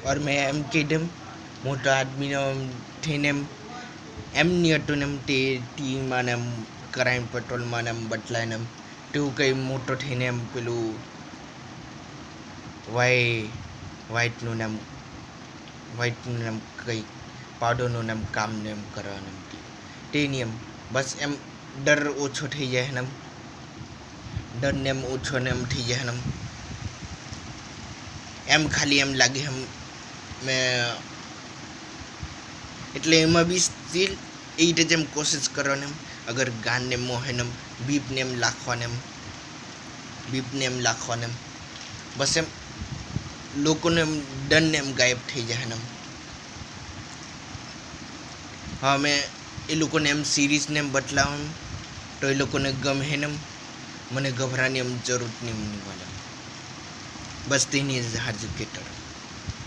और मैं एम कहीदेम मोटा आदमी थઈને एम नहीं હતું ને તે ટીમાં એમ ક્રાઇમ પેટ્રોલમાં એમ બદલાય ને તેવું કંઈ મોટો થઈને એમ પેલું વ્હાઇટનું એમ કંઈ પાવડરનું એમ કામને એમ કરવાનું એમ તે નહીં એમ બસ એમ ડર ઓછો થઈ જાય ને એમ ડરને એમ ઓછો ને એમ થઈ જાય ને એમ ખાલી એમ લાગે એમ મેં એટલે એમાં બી સ્ટીલ એ રીતે જ એમ કોશિશ કરવાની એમ અગર ગાનને મોહેને એમ બીપને એમ લાખવાને એમ બસ એમ લોકોને એમ ડરને એમ ગાયબ થઈ જાય ને એમ હા મેં એ લોકોને એમ સિરીઝને એમ બદલાવ એમ તો એ લોકોને ગમે ને એમ મને ગભરાની એમ જરૂર નહીં મળે બસ તેની જ હાજર કેટર